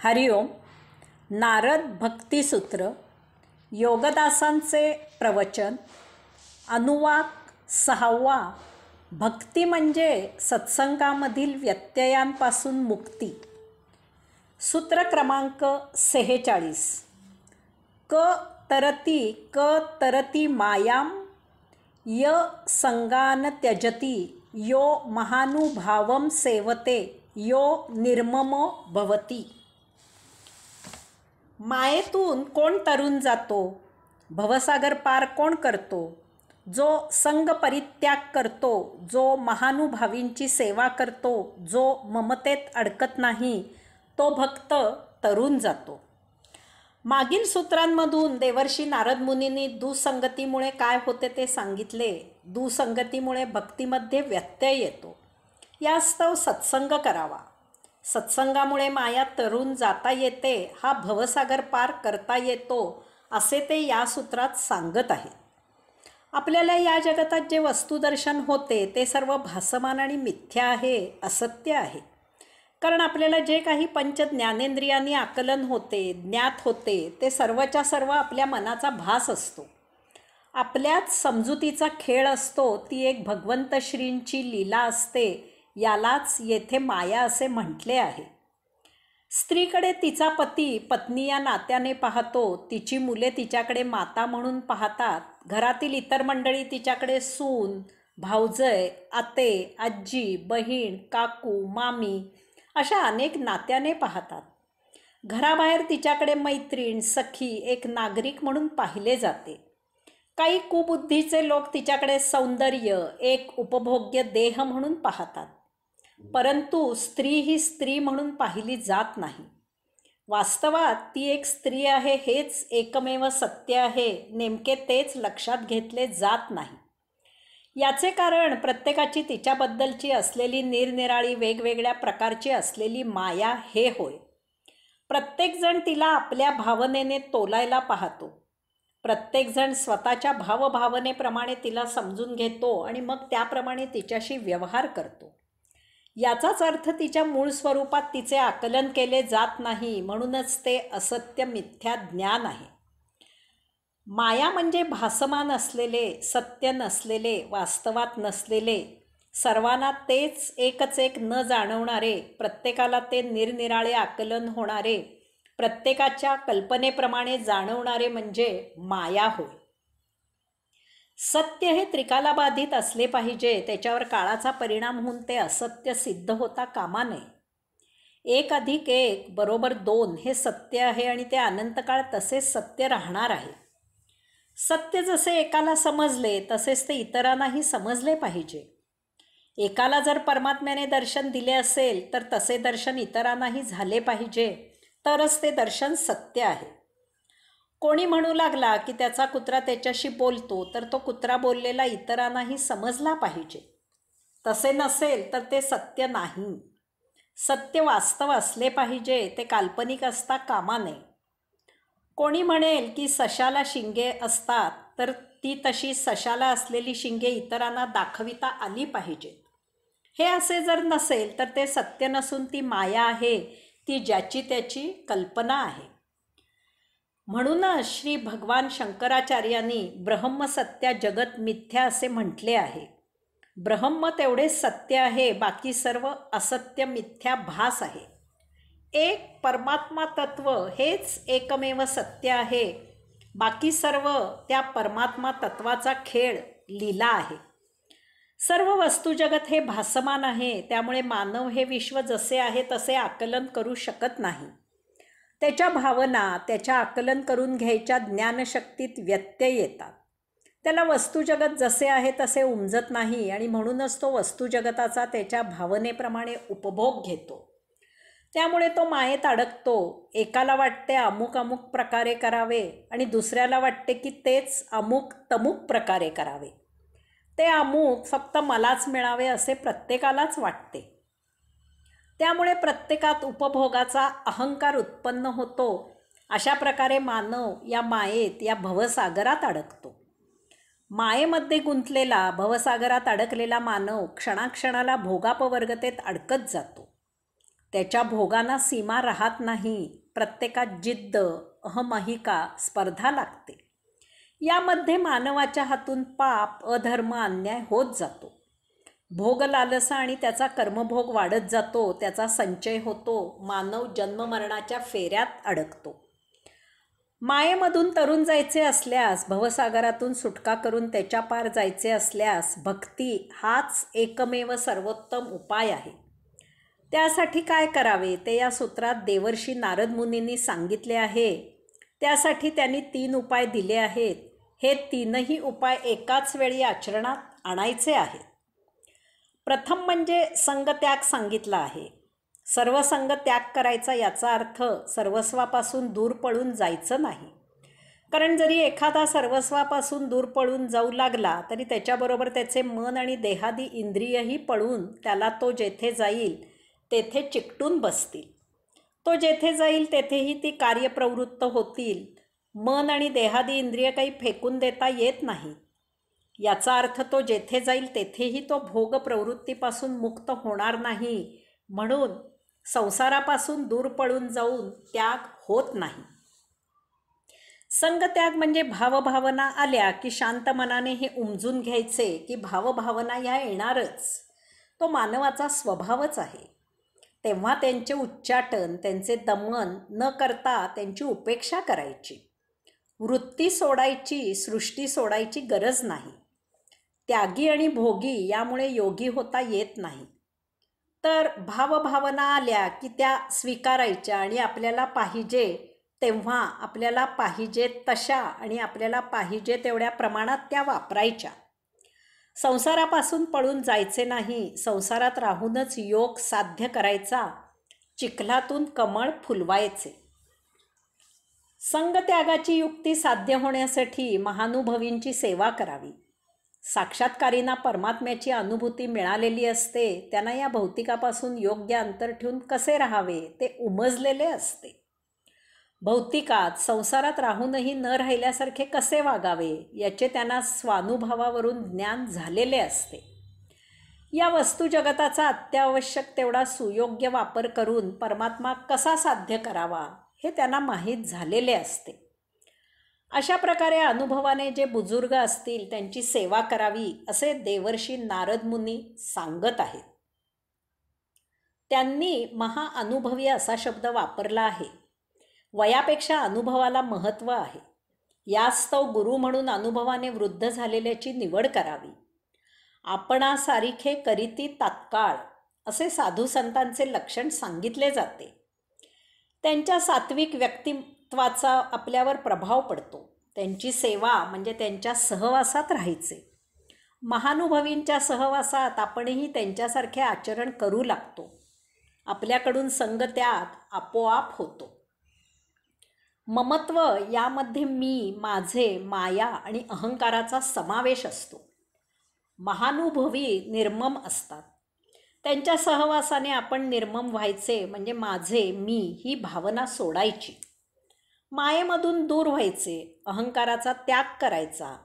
हरिओम. नारद भक्तिसूत्र, योगदासांचे प्रवचन, अनुवाक 6. भक्ती म्हणजे सत्संगामधील व्यत्ययांपासून मुक्ती. सूत्र क्रमांक 46. क तरती मायाम य संगान त्यजती यो महानुभावम सेवते यो निर्ममो भवती. मायेतून कोण तरून जातो? भवसागर पार कोण करतो? जो संग परित्याग करतो, जो महानुभावींची सेवा करतो, जो ममतेत अडकत नाही, तो भक्त तरून जातो. मागील सूत्रांमधून देवर्षी नारद मुनींनी दुसंगतीमुळे काय होते ते सांगितले. दुसंगतीमुळे भक्तीमध्ये व्यत्यय येतो. यास्तव सत्संग करावा. सत्संगामुळे माया तरून जाता येते, हा भवसागर पार करता येतो, असे ते या सूत्रात सांगत आहेत. आपल्याला या जगतात जे वस्तुदर्शन होते ते सर्व भासमान आणि मिथ्या आहे, असत्य आहे. कारण आपल्याला जे काही पंच ज्ञानेंद्रियांनी आकलन होते, ज्ञात होते, ते सर्वच्या सर्व आपल्या मनाचा भास असतो. आपल्याच समजुतीचा खेळ असतो. ती एक भगवंत श्रींची लीला असते. यालाच येथे माया असे म्हटले आहे. स्त्रीकडे तिचा पती पत्नी या नात्याने पाहतो. तिची मुले तिच्याकडे माता म्हणून पाहतात. घरातील इतर मंडळी तिच्याकडे सून, भावजय, आते, आजी, बहीण, काकू, मामी अशा अनेक नात्याने पाहतात. घराबाहेर तिच्याकडे मैत्रीण, सखी, एक नागरिक म्हणून पाहिले जाते. काही कुबुद्धीचे लोक तिच्याकडे सौंदर्य, एक उपभोग्य देह म्हणून पाहतात. परंतु स्त्री ही स्त्री म्हणून पाहिली जात नाही. वास्तवात ती एक स्त्री आहे हेच एकमेव सत्य आहे. नेमके तेच लक्षात घेतले जात नाही. याचे कारण प्रत्येकाची तिच्याबद्दलची असलेली निरनिराळी वेगवेगळ्या प्रकारची असलेली माया हे होय. प्रत्येकजण तिला आपल्या भावनेने तोलायला पाहतो. प्रत्येकजण स्वतःच्या भावभावनेप्रमाणे तिला समजून घेतो आणि मग त्याप्रमाणे तिच्याशी व्यवहार करतो. याचाच अर्थ तिच्या मूळ स्वरूपात तिचे आकलन केले जात नाही. म्हणूनच ते असत्य मिथ्या ज्ञान आहे. माया म्हणजे भासमान असलेले, सत्य नसलेले, वास्तवात नसलेले, सर्वांना तेच एकच एक न जाणवणारे, प्रत्येकाला ते निरनिराळे आकलन होणारे, प्रत्येकाच्या कल्पनेप्रमाणे जाणवणारे म्हणजे माया होय. सत्य हे त्रिकालाबाधित असले पाहिजे. त्याच्यावर काळाचा परिणाम होऊन ते असत्य सिद्ध होता कामा नये. 1+1=2 हे सत्य आहे आणि ते अनंतकाळ तसेच सत्य राहणार आहे. सत्य जसे एकाला समजले तसेच ते इतरांनाही समजले पाहिजे. एकाला जर परमात्म्याने दर्शन दिले असेल तर तसे दर्शन इतरांनाही झाले पाहिजे, तरच ते दर्शन सत्य आहे. कोणी म्हणू लागला की त्याचा कुत्रा त्याच्याशी बोलतो, तर तो कुत्रा बोललेला इतरांनाही समजला पाहिजे. तसे नसेल तर ते सत्य नाही. सत्य वास्तव असले पाहिजे, ते काल्पनिक असता कामा नये. कोणी म्हणेल की सशाला शिंगे असतात, तर ती तशी सशाला असलेली शिंगे इतरांना दाखविता आली पाहिजेत. हे असे जर नसेल तर ते सत्य नसून ती माया आहे, ती ज्याची त्याची कल्पना आहे. म्हणूनच श्री भगवान शंकराचार्यांनी ब्रह्मसत्या जगत मिथ्या असे म्हटले आहे. ब्रह्म तेवढे सत्य आहे, बाकी सर्व असत्य मिथ्या भास आहे. एक परमात्मा तत्व हेच एकमेव सत्य आहे. बाकी सर्व त्या परमात्मा तत्वाचा खेळ, लीला आहे. सर्व वस्तुजगत हे भासमान आहे. त्यामुळे मानव हे विश्व जसे आहे तसे आकलन करू शकत नाही. त्याच्या भावना, त्याच्या आकलन करून घ्यायच्या ज्ञानशक्तीत व्यत्यय येतात. त्याला वस्तुजगत जसे आहे तसे उमजत नाही आणि म्हणूनच तो वस्तुजगताचा त्याच्या भावनेप्रमाणे उपभोग घेतो. त्यामुळे तो मायेत अडकतो. एकाला वाटते अमुक अमुक प्रकारे करावे आणि दुसऱ्याला वाटते की तेच अमुक तमुक प्रकारे करावे. ते अमुक फक्त मलाच मिळावे असे प्रत्येकालाच वाटते. त्यामुळे प्रत्येकात उपभोगाचा अहंकार उत्पन्न होतो. अशा प्रकारे मानव या मायेत, या भवसागरात अडकतो. मायेमध्ये गुंतलेला, भवसागरात अडकलेला मानव क्षणाक्षणाला भोगापवर्गतेत अडकत जातो. त्याच्या भोगांना सीमा राहत नाही. प्रत्येकात जिद्द, अहमहिका, स्पर्धा लागते. यामध्ये मानवाच्या हातून पाप, अधर्म, अन्याय होत जातो. भोग लालसा आणि त्याचा कर्मभोग वाढत जातो. त्याचा संचय होतो. मानव जन्ममरणाच्या फेऱ्यात अडकतो. मायेमधून तरुण जायचे असल्यास, भवसागरातून सुटका करून त्याच्या पार जायचे असल्यास, भक्ती हाच एकमेव सर्वोत्तम उपाय आहे. त्यासाठी काय करावे ते या सूत्रात देवर्षी नारद मुनींनी सांगितले आहे. त्यासाठी त्यांनी 3 उपाय दिले आहेत. हे 3ही उपाय एकाच वेळी आचरणात आणायचे आहेत. प्रथम म्हणजे संगत्याग सांगितला आहे. सर्व संग त्याग करायचा याचा अर्थ सर्वस्वापासून दूर पळून जायचं नाही. कारण जरी एखादा सर्वस्वापासून दूर पळून जाऊ लागला तरी त्याच्याबरोबर त्याचे मन आणि देहादी इंद्रियही पळून त्याला तो जेथे जाईल तेथे चिकटून बसतील. तो जेथे जाईल तेथेही ती कार्यप्रवृत्त होतील. मन आणि देहादी इंद्रिय काही फेकून देता येत नाही. याचा अर्थ तो जेथे जाईल तेथेही तो भोगप्रवृत्तीपासून मुक्त होणार नाही. म्हणून संसारापासून दूर पळून जाऊन त्याग होत नाही. संगत्याग म्हणजे भावभावना आल्या की शांत मनाने हे उमजून घ्यायचे की भावभावना या येणारच. तो मानवाचा स्वभावच आहे. तेव्हा त्यांचे उच्चाटन, त्यांचे दमन न करता त्यांची उपेक्षा करायची. वृत्ती सोडायची, सृष्टी सोडायची गरज नाही. त्यागी आणि भोगी यामुळे योगी होता येत नाही. तर भावभावना आल्या की त्या स्वीकारायच्या आणि आपल्याला पाहिजे तेव्हा, आपल्याला पाहिजे तशा आणि आपल्याला पाहिजे तेवढ्या प्रमाणात त्या वापरायच्या. संसारापासून पळून जायचे नाही. संसारात राहूनच योग साध्य करायचा. चिखलातून कमळ फुलवायचे. संगत्यागाची युक्ती साध्य होण्यासाठी महानुभवींची सेवा करावी. साक्षात्कारींना परमात्म्याची अनुभूती मिळालेली असते. त्यांना या भौतिकापासून योग्य अंतर ठेवून कसे राहावे ते उमजलेले असते. भौतिकात संसारात राहूनही न राहिल्यासारखे कसे वागावे याचे त्यांना स्वानुभवावरून ज्ञान झालेले असते. या वस्तुजगताचा अत्यावश्यक तेवढा सुयोग्य वापर करून परमात्मा कसा साध्य करावा हे त्यांना माहीत झालेले असते. अशा प्रकारे अनुभवाने जे बुजुर्ग असतील त्यांची सेवा करावी असे देवर्षी नारद मुनी सांगत आहेत. त्यांनी महाअनुभवी असा शब्द वापरला आहे. वयापेक्षा अनुभवाला महत्त्व आहे. यास्तव गुरु म्हणून अनुभवाने वृद्ध झालेल्याची निवड करावी. आपणासारिखे करीती तात्काळ असे साधू संतांचे लक्षण सांगितले जाते. त्यांच्या सात्विक व्यक्तित्वाचा आपल्यावर प्रभाव पडतो. त्यांची सेवा म्हणजे त्यांच्या सहवासात राहायचे. महानुभवींच्या सहवासात आपणही त्यांच्यासारखे आचरण करू लागतो. आपल्याकडून संगत्याग आपोआप होतो. ममत्व यामध्ये मी, माझे, माया आणि अहंकाराचा समावेश असतो. महानुभवी निर्मम असतात. त्यांच्या सहवासाने आपण निर्मम व्हायचे म्हणजे माझे, मी ही भावना सोडायची. मायेमधून दूर व्हायचे, अहंकाराचा त्याग करायचा.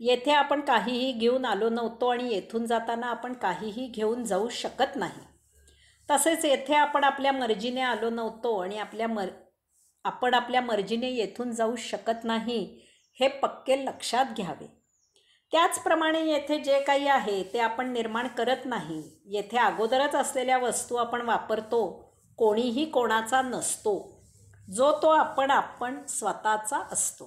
येथे आपण काहीही घेऊन आलो नव्हतो आणि येथून जाताना आपण काहीही घेऊन जाऊ शकत नाही. तसेच येथे आपण आपल्या मर्जीने आलो नव्हतो आणि आपण आपल्या मर्जीने येथून जाऊ शकत नाही हे पक्के लक्षात घ्यावे. त्याचप्रमाणे येथे जे काही आहे ते आपण निर्माण करत नाही. येथे अगोदरच असलेल्या वस्तू आपण वापरतो. कोणीही कोणाचा नसतो. जो तो आपण स्वतःचा असतो.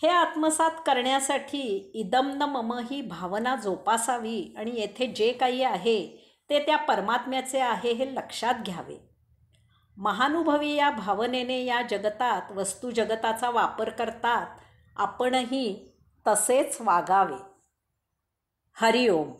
हे आत्मसात करण्यासाठी इदम न मम ही भावना जोपासावी आणि येथे जे काही आहे ते त्या परमात्म्याचे आहे हे लक्षात घ्यावे. महानुभवी या भावनेने या जगतात वस्तू जगताचा वापर करतात. आपणही तसेच वागावे. हरिओम.